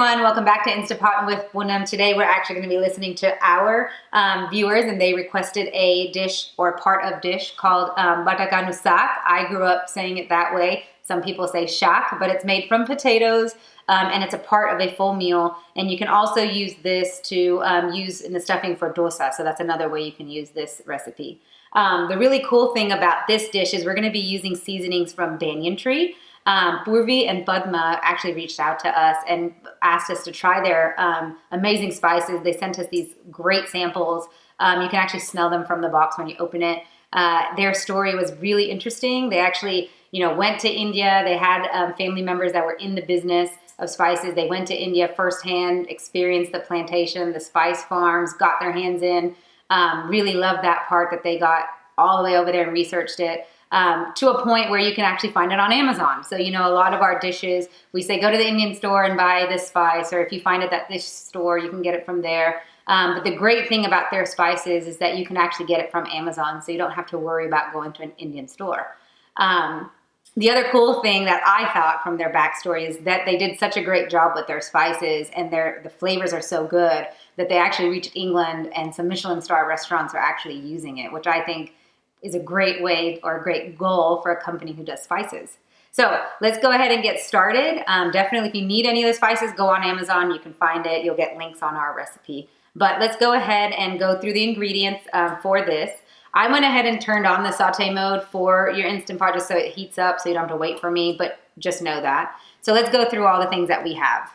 everyone, welcome back to Instant Pot with Poonam. Today we're actually going to be listening to our viewers, and they requested a dish or part of dish called Bataka no Shaak. I grew up saying it that way. Some people say Shaak, but it's made from potatoes and it's a part of a full meal. And you can also use this to use in the stuffing for dosa. So that's another way you can use this recipe. The really cool thing about this dish is we're going to be using seasonings from banyan tree. Purvi and Padma actually reached out to us and asked us to try their amazing spices. They sent us these great samples. You can actually smell them from the box when you open it. Their story was really interesting. They actually, went to India. They had family members that were in the business of spices. They went to India firsthand, experienced the plantation, the spice farms, got their hands in. Really loved that part that they got all the way over there and researched it. To a point where you can actually find it on Amazon. So, a lot of our dishes, we say go to the Indian store and buy this spice, or if you find it at this store, you can get it from there. But the great thing about their spices is that you can actually get it from Amazon, so you don't have to worry about going to an Indian store. The other cool thing that I thought from their backstory is that they did such a great job with their spices, and the flavors are so good that they actually reached England, and some Michelin star restaurants are actually using it, which I think is a great way or a great goal for a company who does spices. So let's go ahead and get started. Definitely if you need any of the spices, go on Amazon. You can find it. You'll get links on our recipe. But let's go ahead and go through the ingredients for this. I went ahead and turned on the saute mode for your Instant Pot just so it heats up so you don't have to wait for me, but just know that. So let's go through all the things that we have.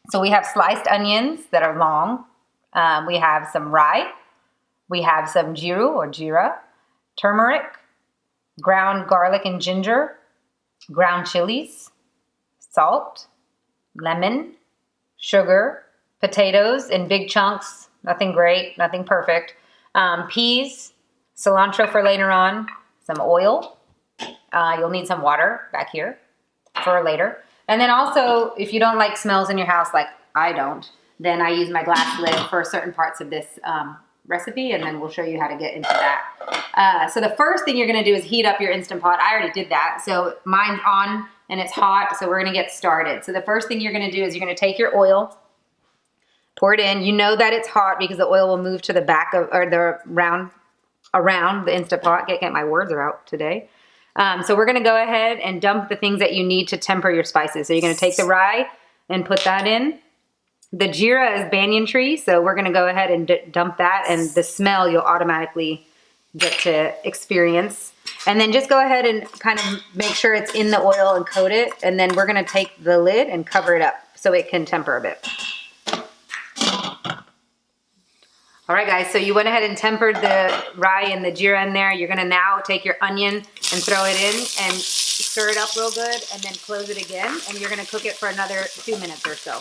So we have sliced onions that are long. We have some rye. We have some jiru or jeera. Turmeric, ground garlic and ginger, ground chilies, salt, lemon, sugar, potatoes in big chunks, nothing great, nothing perfect, peas, cilantro for later on, some oil. You'll need some water back here for later. And then also, if you don't like smells in your house like I don't, then I use my glass lid for certain parts of this recipe, and then we'll show you how to get into that. So the first thing you're going to do is heat up your Instant Pot. I already did that, so mine's on and it's hot, so we're going to get started. So the first thing you're going to do is you're going to take your oil, pour it in. You know that it's hot because the oil will move to the back of, or the around the Instant Pot. Can't get my words out today. So we're going to go ahead and dump the things that you need to temper your spices. So you're going to take the rye and put that in. The jeera is banyan tree, so we're going to go ahead and dump that, and the smell you'll automatically get to experience. And then just go ahead and kind of make sure it's in the oil and coat it, and then we're going to take the lid and cover it up so it can temper a bit. All right, guys, so you went ahead and tempered the rye and the jeera in there. You're going to now take your onion and throw it in and stir it up real good, and then close it again, and you're going to cook it for another 2 minutes or so.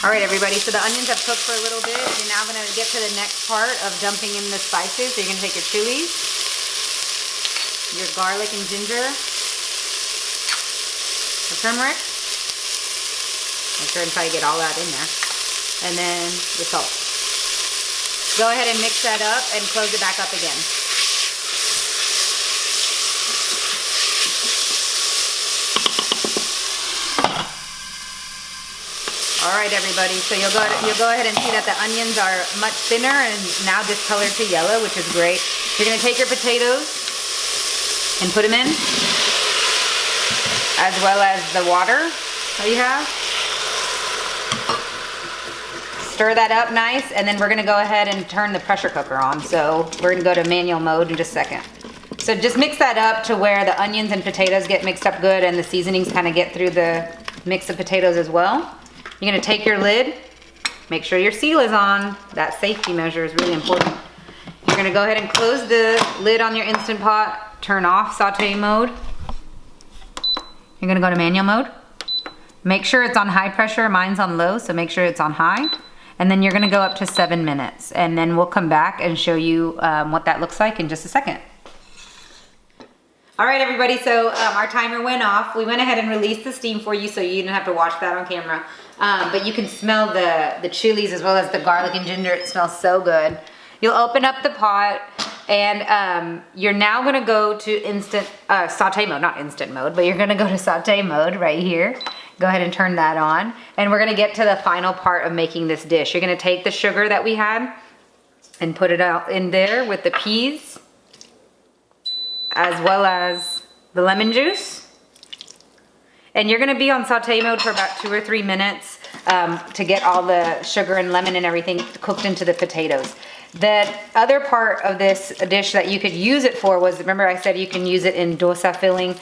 All right, everybody, so the onions have cooked for a little bit. You're now gonna get to the next part of dumping in the spices. So you're gonna take your chilies, your garlic and ginger, the turmeric. Make sure and try to get all that in there. And then the salt. Go ahead and mix that up and close it back up again. All right, everybody, so you'll go ahead and see that the onions are much thinner and now discolored to yellow, which is great. You're going to take your potatoes and put them in, as well as the water that you have. Stir that up nice, and then we're going to go ahead and turn the pressure cooker on. So we're going to go to manual mode in just a second. So just mix that up to where the onions and potatoes get mixed up good and the seasonings kind of get through the mix of potatoes as well. You're going to take your lid, make sure your seal is on. That safety measure is really important. You're going to go ahead and close the lid on your Instant Pot, turn off saute mode. You're going to go to manual mode. Make sure it's on high pressure. Mine's on low, so make sure it's on high. And then you're going to go up to 7 minutes, and then we'll come back and show you what that looks like in just a second. All right, everybody, so our timer went off. We went ahead and released the steam for you so you didn't have to watch that on camera. But you can smell the chilies as well as the garlic and ginger. It smells so good. You'll open up the pot And you're now gonna go to saute mode, not instant mode, but you're gonna go to saute mode right here. Go ahead and turn that on. And we're gonna get to the final part of making this dish. You're gonna take the sugar that we had and put it out in there with the peas, as well as the lemon juice. And you're gonna be on saute mode for about 2 or 3 minutes to get all the sugar and lemon and everything cooked into the potatoes. The other part of this dish that you could use it for was, remember I said you can use it in dosa filling.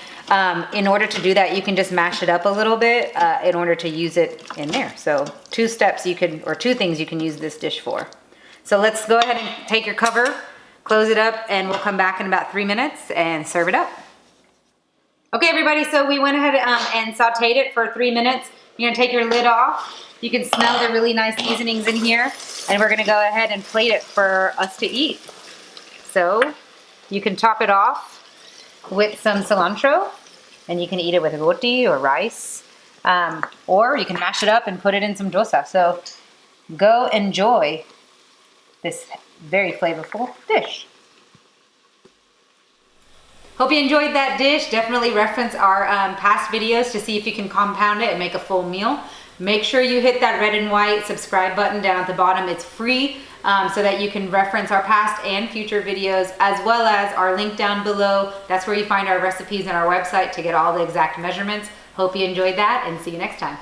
In order to do that, you can just mash it up a little bit in order to use it in there. So 2 steps you could, or 2 things you can use this dish for. So let's go ahead and take your cover, close it up, and we'll come back in about 3 minutes and serve it up. Okay, everybody, so we went ahead and sauteed it for 3 minutes. You're gonna take your lid off. You can smell the really nice seasonings in here, and we're gonna go ahead and plate it for us to eat. So you can top it off with some cilantro, and you can eat it with roti or rice, or you can mash it up and put it in some dosa. So go enjoy this very flavorful dish. Hope you enjoyed that dish. Definitely reference our past videos to see if you can compound it and make a full meal. Make sure you hit that red and white subscribe button down at the bottom. It's free so that you can reference our past and future videos, as well as our link down below. That's where you find our recipes and our website to get all the exact measurements. Hope you enjoyed that, and see you next time.